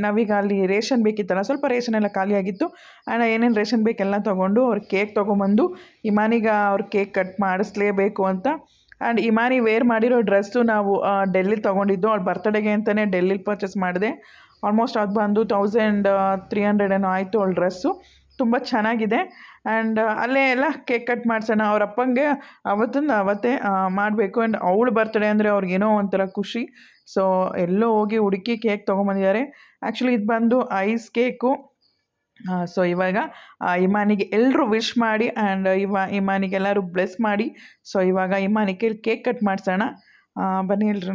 ನಾವೀಗ ಅಲ್ಲಿ ರೇಷನ್ ಬೇಕಿತ್ತಲ್ಲ, ಸ್ವಲ್ಪ ರೇಷನ್ ಎಲ್ಲ ಖಾಲಿಯಾಗಿತ್ತು. ಆ್ಯಂಡ್ ಏನೇನು ರೇಷನ್ ಬೇಕೆಲ್ಲ ತೊಗೊಂಡು ಅವ್ರು ಕೇಕ್ ತೊಗೊಂಬಂದು ಇಮಾನಿಗೆ ಅವ್ರು ಕೇಕ್ ಕಟ್ ಮಾಡಿಸ್ಲೇಬೇಕು ಅಂತ. ಆ್ಯಂಡ್ ಇಮಾನಿ ವೇರ್ ಮಾಡಿರೋ ಡ್ರೆಸ್ಸು ನಾವು ಡೆಲ್ಲಿಲಿ ತೊಗೊಂಡಿದ್ದು. ಅವ್ಳ ಬರ್ತಡೇಗೆ ಅಂತಲೇ ಡೆಲ್ಲಿಲಿ ಪರ್ಚೇಸ್ ಮಾಡಿದೆ. ಆಲ್ಮೋಸ್ಟ್ ಅದು ಬಂದು 1300 ಏನೋ ಆಯಿತು ಅವಳ ಡ್ರೆಸ್ಸು. ತುಂಬ ಚೆನ್ನಾಗಿದೆ. ಆ್ಯಂಡ್ ಅಲ್ಲೇ ಎಲ್ಲ ಕೇಕ್ ಕಟ್ ಮಾಡಿಸೋಣ. ಅವ್ರ ಅಪ್ಪಂಗೆ ಅವತ್ತೇ ಮಾಡಬೇಕು. ಆ್ಯಂಡ್ ಅವಳು ಬರ್ತಡೇ ಅಂದರೆ ಅವ್ರಿಗೇನೋ ಒಂಥರ ಖುಷಿ. ಸೊ ಎಲ್ಲೋ ಹೋಗಿ ಹುಡುಕಿ ಕೇಕ್ ತೊಗೊಂಬಂದಿದ್ದಾರೆ. ಆ್ಯಕ್ಚುಲಿ ಇದು ಬಂದು ಐಸ್ ಕೇಕು. ಸೊ ಇವಾಗ ಇಮಾನಿಗೆ ಎಲ್ಲರೂ ವಿಶ್ ಮಾಡಿ ಆ್ಯಂಡ್ ಇಮಾನಿಗೆ ಎಲ್ಲರೂ ಬ್ಲೆಸ್ ಮಾಡಿ. ಸೊ ಇವಾಗ ಇಮಾನಿಗೆ ಕೇಕ್ ಕಟ್ ಮಾಡಿಸೋಣ. ಬನ್ನಿ ಎಲ್ರು.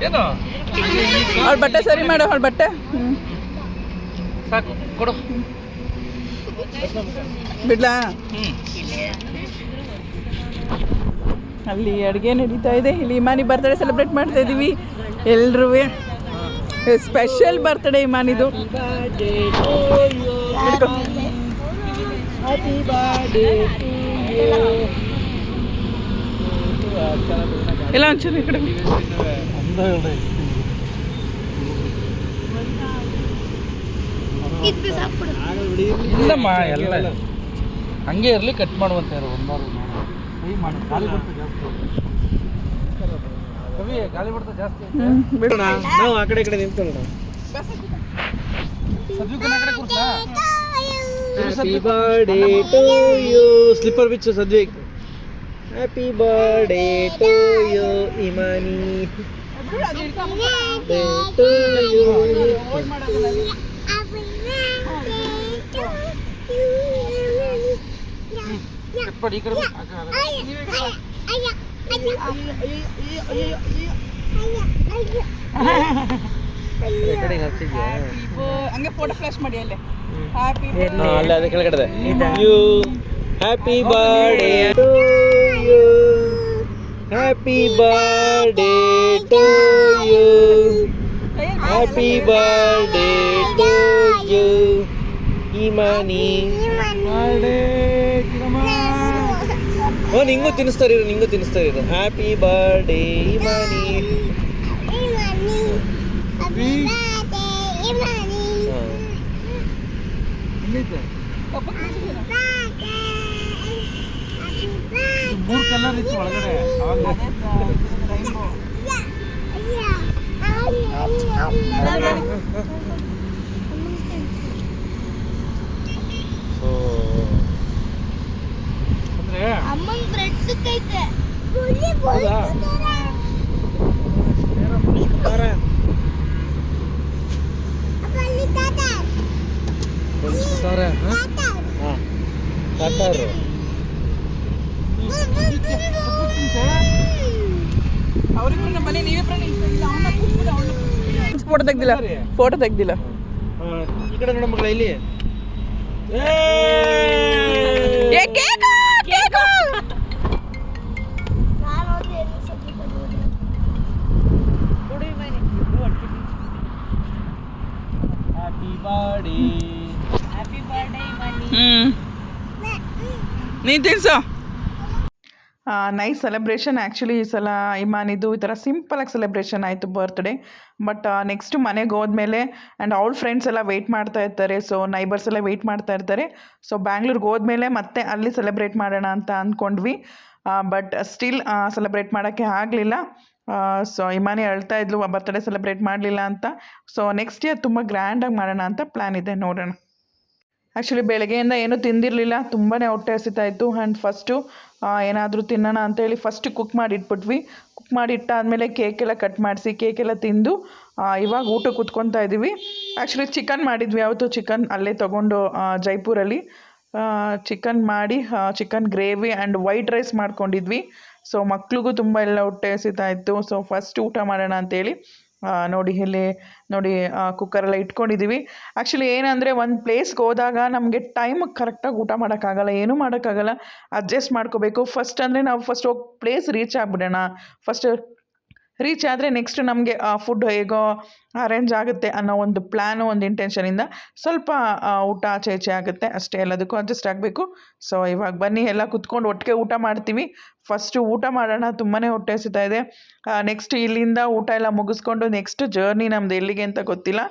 ಏನು ಅವ್ಳ ಬಟ್ಟೆ ಸರಿ ಮಾಡು, ಅವಳ ಬಟ್ಟೆ ಸಾಕು ಕೊಡು. ಬಿಡ್ಲಾ? ಅಲ್ಲಿ ಅಡುಗೆ ನಡೀತಾ ಇದೆ. ಇಲ್ಲಿ ಇಮಾನಿ ಬರ್ತ್ಡೇ ಸೆಲೆಬ್ರೇಟ್ ಮಾಡ್ತಾ ಇದ್ದೀವಿ ಎಲ್ರೂ. ಸ್ಪೆಷಲ್ ಬರ್ತ್ಡೇ ಇಮಾನಿದು. ಎಲ್ಲ ಒಂಚೂರು ಈ ಕಡೆ ಇಲ್ಲಮ್ಮ, ಎಲ್ಲ ಹಂಗೆ ಇರಲಿ, ಕಟ್ ಮಾಡುವಂತ ಗಾಳಿ ಬಿಡ್ತಾ ಜಾಸ್ತಿ. ನಾವು ಆ ಕಡೆ ಈ ಕಡೆ ನಿಂತ್ಕೊಳ್ಳೋಣ. Happy birthday to you. Slipper ಬಿಚ್ಚು Sadvik. Happy birthday to you Imani. To you. ಈ ಕಡೆ ಹಂಗೆ ಫೋಟೋ ಫ್ಲಾಶ್ ಮಾಡಿ ಅಲ್ಲೇ. ಅಲ್ಲ ಅದೇ ಕೆಳಗಡೆ you. Happy birthday to you. Happy birthday to you. Happy birthday to you Imani. ನಿಂಗೂ ತಿನ್ನಿಸ್ತಾ ಇರು. Happy birthday Imani. ಮೂರು ಕಲರ್ ಇತ್ತು ಒಳಗಡೆ. ಅಮ್ಮನ ಬ್ರೆಡ್ ಸಿಕ್ಕೈತೆ. ಫೋಟೋ ತೆಗ್ದಿಲ್ಲ. ಈ ಕಡೆ ನೋಡ ಮಗಳ ಇಲ್ಲಿ. ನೀನು ತಿನ್ಸು. Nice celebration. ಆ್ಯಕ್ಚುಲಿ ಈ ಸಲ ಇಮಾನಿದು ಈ ಥರ ಸಿಂಪಲಾಗಿ ಸೆಲೆಬ್ರೇಷನ್ ಆಯಿತು ಬರ್ತ್ಡೇ. ಬಟ್ ನೆಕ್ಸ್ಟ್ ಮನೆಗೆ ಹೋದ್ಮೇಲೆ ಆ್ಯಂಡ್ ಅವಳ ಫ್ರೆಂಡ್ಸ್ ಎಲ್ಲ ವೆಯ್ಟ್ ಮಾಡ್ತಾ ಇರ್ತಾರೆ. ಸೊ ನೈಬರ್ಸ್ ಎಲ್ಲ ವೆಯ್ಟ್ ಮಾಡ್ತಾ ಇರ್ತಾರೆ. ಸೊ ಬ್ಯಾಂಗ್ಳೂರ್ಗೆ ಹೋದ್ಮೇಲೆ ಮತ್ತೆ ಅಲ್ಲಿ ಸೆಲೆಬ್ರೇಟ್ ಮಾಡೋಣ ಅಂತ ಅಂದ್ಕೊಂಡ್ವಿ. ಬಟ್ ಸ್ಟಿಲ್ ಸೆಲೆಬ್ರೇಟ್ ಮಾಡೋಕ್ಕೆ ಆಗಲಿಲ್ಲ. ಸೊ ಇಮಾನಿ ಅಳ್ತಾ ಇದ್ಲು ಬರ್ತ್ಡೇ ಸೆಲೆಬ್ರೇಟ್ ಮಾಡಲಿಲ್ಲ ಅಂತ. ಸೊ ನೆಕ್ಸ್ಟ್ ಇಯರ್ ತುಂಬ ಗ್ರ್ಯಾಂಡಾಗಿ ಮಾಡೋಣ ಅಂತ ಪ್ಲ್ಯಾನ್ ಇದೆ, ನೋಡೋಣ. ಆ್ಯಕ್ಚುಲಿ ಬೆಳಗ್ಗೆಯಿಂದ ಏನೂ ತಿಂದಿರಲಿಲ್ಲ, ತುಂಬಾ ಹೊಟ್ಟೆ ಹಸಿತಾಯಿತ್ತು. ಆ್ಯಂಡ್ ಫಸ್ಟು ಏನಾದರೂ ತಿನ್ನೋಣ ಅಂತೇಳಿ ಫಸ್ಟು ಕುಕ್ ಮಾಡಿ ಇಟ್ಬಿಟ್ವಿ. ಕುಕ್ ಮಾಡಿ ಇಟ್ಟಾದಮೇಲೆ ಕೇಕೆಲ್ಲ ಕಟ್ ಮಾಡಿಸಿ ಕೇಕೆಲ್ಲ ತಿಂದು ಇವಾಗ ಊಟಕ್ಕೆ ಕೂತ್ಕೊತಾ ಇದ್ದೀವಿ. ಆ್ಯಕ್ಚುಲಿ ಚಿಕನ್ ಮಾಡಿದ್ವಿ, ಯಾವತ್ತು ಚಿಕನ್ ಅಲ್ಲೇ ತೊಗೊಂಡು ಜೈಪುರಲ್ಲಿ ಚಿಕನ್ ಮಾಡಿ chicken gravy and white rice ಮಾಡ್ಕೊಂಡಿದ್ವಿ. ಸೊ ಮಕ್ಳಿಗೂ ತುಂಬ ಎಲ್ಲ ಹೊಟ್ಟೆ ಹಸಿತಾ ಇತ್ತು. ಸೊ ಫಸ್ಟ್ ಊಟ ಮಾಡೋಣ ಅಂತೇಳಿ ನೋಡಿ ಇಲ್ಲಿ ನೋಡಿ ಕುಕ್ಕರೆಲ್ಲ ಇಟ್ಕೊಂಡಿದ್ದೀವಿ. ಆ್ಯಕ್ಚುಲಿ ಏನಂದರೆ ಒಂದು ಪ್ಲೇಸ್ಗೆ ಹೋದಾಗ ನಮಗೆ ಟೈಮಿಗೆ ಕರೆಕ್ಟಾಗಿ ಊಟ ಮಾಡೋಕ್ಕಾಗಲ್ಲ, ಏನೂ ಮಾಡೋಕ್ಕಾಗಲ್ಲ, ಅಡ್ಜಸ್ಟ್ ಮಾಡ್ಕೋಬೇಕು. ಫಸ್ಟ್ ಅಂದರೆ ನಾವು ಫಸ್ಟ್ ಹೋಗಿ ಪ್ಲೇಸ್ ರೀಚ್ ಆಗಿಬಿಡೋಣ. ಫಸ್ಟ್ ರೀಚ್ ಆದರೆ ನೆಕ್ಸ್ಟ್ ನಮಗೆ ಫುಡ್ ಹೇಗೋ ಅರೇಂಜ್ ಆಗುತ್ತೆ ಅನ್ನೋ ಒಂದು ಪ್ಲ್ಯಾನು, ಒಂದು ಇಂಟೆನ್ಷನಿಂದ ಸ್ವಲ್ಪ ಊಟ ಆಚೆ ಈಚೆ ಆಗುತ್ತೆ ಅಷ್ಟೇ, ಎಲ್ಲದಕ್ಕೂ ಅಡ್ಜಸ್ಟ್ ಆಗಬೇಕು. ಸೊ ಇವಾಗ ಬನ್ನಿ ಎಲ್ಲ ಕುತ್ಕೊಂಡು ಒಟ್ಟಿಗೆ ಊಟ ಮಾಡ್ತೀವಿ. ಫಸ್ಟು ಊಟ ಮಾಡೋಣ, ತುಂಬಾ ಹೊಟ್ಟೆ ಹಸಿತಾ ಇದೆ. ನೆಕ್ಸ್ಟ್ ಇಲ್ಲಿಂದ ಊಟ ಎಲ್ಲ ಮುಗಿಸ್ಕೊಂಡು ನೆಕ್ಸ್ಟ್ ಜರ್ನಿ ನಮ್ದು ಎಲ್ಲಿಗೆ ಅಂತ ಗೊತ್ತಿಲ್ಲ.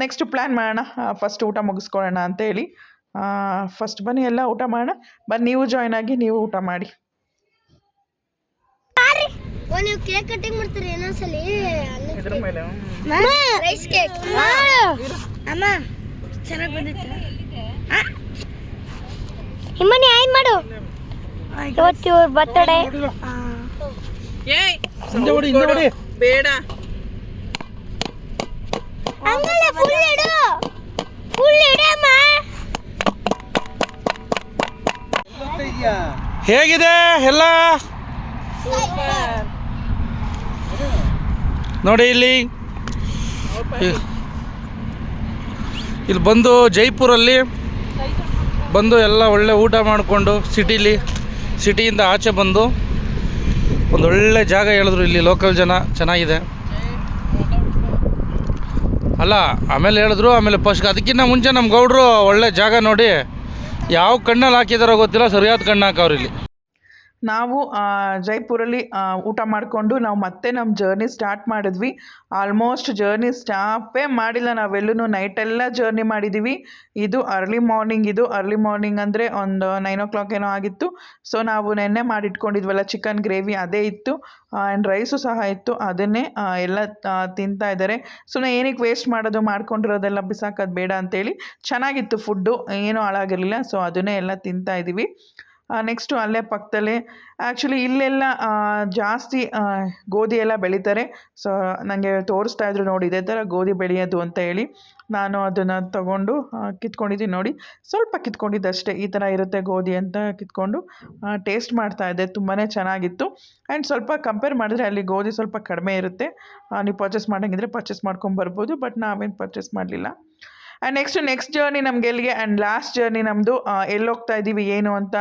ನೆಕ್ಸ್ಟ್ ಪ್ಲ್ಯಾನ್ ಮಾಡೋಣ, ಫಸ್ಟ್ ಊಟ ಮುಗಿಸ್ಕೊಳ್ಳೋಣ ಅಂತೇಳಿ. ಫಸ್ಟ್ ಬನ್ನಿ ಎಲ್ಲ ಊಟ ಮಾಡೋಣ. ಬನ್ನಿ ನೀವು ಜಾಯ್ನ್ ಆಗಿ, ನೀವು ಊಟ ಮಾಡಿ. ನೀವು ಕೇಕ್ ಕಟಿಂಗ್ ಮಾಡ್ತೀರಿ ಏನೊಂದ್ಸಲಿ ರೈಸ್ ಕೇಕ್ ಅಮ್ಮ ಚೆನ್ನಾಗಿ ಬಂದಿತ್ತು. ಇಮ್ಮನಿ ಆಯ್ ಮಾಡು, ಇವತ್ತು ಇವ್ರ ಬರ್ತಡೇ. ಬೇಡ ಹಂಗಲ್ಲ, ಫುಲ್ ಇಡು, ಫುಲ್ ಇಡಮ್ಮ. ಹೇಗಿದೆ ಎಲ್ಲ ನೋಡಿ. ಇಲ್ಲಿ ಬಂದು ಜೈಪುರಲ್ಲಿ ಬಂದು ಎಲ್ಲ ಒಳ್ಳೆ ಊಟ ಮಾಡಿಕೊಂಡು ಸಿಟಿಯಿಂದ ಆಚೆ ಬಂದು ಒಂದು ಒಳ್ಳೆ ಜಾಗ ಹೇಳಿದ್ರು. ಇಲ್ಲಿ ಲೋಕಲ್ ಜನ ಚೆನ್ನಾಗಿದೆ ಅಲ್ಲ, ಆಮೇಲೆ ಹೇಳಿದ್ರು. ಆಮೇಲೆ ಫಸ್ಟ್ ಅದಕ್ಕಿಂತ ಮುಂಚೆ ನಮ್ಮ ಗೌಡ್ರು ಒಳ್ಳೆ ಜಾಗ ನೋಡಿ ಯಾವ ಕಣ್ಣಲ್ಲಿ ಹಾಕಿದಾರೋ ಗೊತ್ತಿಲ್ಲ, ಸರಿಯಾದ ಕಣ್ಣು ಹಾಕವ್ರು ಇಲ್ಲಿ. ನಾವು ಜೈಪುರಲ್ಲಿ ಊಟ ಮಾಡಿಕೊಂಡು ನಾವು ಮತ್ತೆ ನಮ್ಮ ಜರ್ನಿ ಸ್ಟಾರ್ಟ್ ಮಾಡಿದ್ವಿ. ಆಲ್ಮೋಸ್ಟ್ ಜರ್ನಿ ಸ್ಟಾಪೇ ಮಾಡಿಲ್ಲ ನಾವೆಲ್ಲೂ, ನೈಟೆಲ್ಲ ಜರ್ನಿ ಮಾಡಿದ್ದೀವಿ. ಇದು ಅರ್ಲಿ ಮಾರ್ನಿಂಗ್ ಅಂದರೆ ಒಂದು 9 o'clock ಏನೋ ಆಗಿತ್ತು. ಸೊ ನಾವು ನೆನ್ನೆ ಮಾಡಿಟ್ಕೊಂಡಿದ್ವಲ್ಲ ಚಿಕನ್ ಗ್ರೇವಿ ಅದೇ ಇತ್ತು, ಆ್ಯಂಡ್ ರೈಸು ಸಹ ಇತ್ತು. ಅದನ್ನೇ ಎಲ್ಲ ತಿಂತಾ ಇದ್ದಾರೆ. ಸುಮ್ಮನೆ ಏನಕ್ಕೆ ವೇಸ್ಟ್ ಮಾಡೋದು, ಮಾಡ್ಕೊಂಡಿರೋದೆಲ್ಲ ಬಿಸಾಕೋದು ಬೇಡ ಅಂತೇಳಿ. ಚೆನ್ನಾಗಿತ್ತು ಫುಡ್ಡು, ಏನೂ ಹಾಳಾಗಿರಲಿಲ್ಲ. ಸೊ ಅದನ್ನೇ ಎಲ್ಲ ತಿಂತಾ ಇದ್ದೀವಿ. ನೆಕ್ಸ್ಟು ಅಲ್ಲೇ ಪಕ್ಕದಲ್ಲೇ ಆ್ಯಕ್ಚುಲಿ ಇಲ್ಲೆಲ್ಲ ಜಾಸ್ತಿ ಗೋಧಿ ಎಲ್ಲ ಬೆಳೀತಾರೆ. ಸೊ ನನಗೆ ತೋರಿಸ್ತಾ ಇದ್ರು ನೋಡಿ, ಇದೇ ಥರ ಗೋಧಿ ಬೆಳೆಯೋದು ಅಂತ ಹೇಳಿ. ನಾನು ಅದನ್ನು ತಗೊಂಡು ಕಿತ್ಕೊಂಡಿದ್ದೀನಿ ನೋಡಿ, ಸ್ವಲ್ಪ ಕಿತ್ಕೊಂಡಿದ್ದಷ್ಟೇ. ಈ ಥರ ಇರುತ್ತೆ ಗೋಧಿ ಅಂತ ಕಿತ್ಕೊಂಡು ಟೇಸ್ಟ್ ಮಾಡ್ತಾಯಿದ್ದೆ, ತುಂಬಾ ಚೆನ್ನಾಗಿತ್ತು. ಆ್ಯಂಡ್ ಸ್ವಲ್ಪ ಕಂಪೇರ್ ಮಾಡಿದ್ರೆ ಅಲ್ಲಿ ಗೋಧಿ ಸ್ವಲ್ಪ ಕಡಿಮೆ ಇರುತ್ತೆ. ನೀವು ಪರ್ಚೇಸ್ ಮಾಡೋಂಗಿದ್ರೆ ಪರ್ಚೇಸ್ ಮಾಡ್ಕೊಂಬರ್ಬೋದು, ಬಟ್ ನಾವೇನು ಪರ್ಚೇಸ್ ಮಾಡಲಿಲ್ಲ. ಆ್ಯಂಡ್ ನೆಕ್ಸ್ಟ್ ಜರ್ನಿ ನಮ್ಗೆ ಎಲ್ಲಿಗೆ, ಆ್ಯಂಡ್ ಲಾಸ್ಟ್ ಜರ್ನಿ ನಮ್ಮದು ಎಲ್ಲಿ ಹೋಗ್ತಾ ಇದ್ದೀವಿ ಏನು ಅಂತ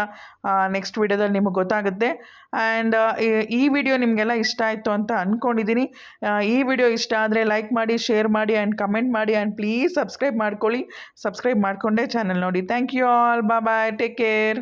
ನೆಕ್ಸ್ಟ್ ವಿಡಿಯೋದಲ್ಲಿ ನಿಮಗೆ ಗೊತ್ತಾಗುತ್ತೆ. ಆ್ಯಂಡ್ ಈ ವಿಡಿಯೋ ನಿಮಗೆಲ್ಲ ಇಷ್ಟ ಆಯಿತು ಅಂತ ಅಂದ್ಕೊಂಡಿದ್ದೀನಿ. ಈ ವಿಡಿಯೋ ಇಷ್ಟ ಆದರೆ ಲೈಕ್ ಮಾಡಿ, ಶೇರ್ ಮಾಡಿ ಆ್ಯಂಡ್ ಕಮೆಂಟ್ ಮಾಡಿ. ಆ್ಯಂಡ್ ಪ್ಲೀಸ್ ಸಬ್ಸ್ಕ್ರೈಬ್ ಮಾಡ್ಕೊಳ್ಳಿ. ಸಬ್ಸ್ಕ್ರೈಬ್ ಮಾಡಿಕೊಂಡೇ ಚಾನಲ್ ನೋಡಿ. Thank you all, bye, take care.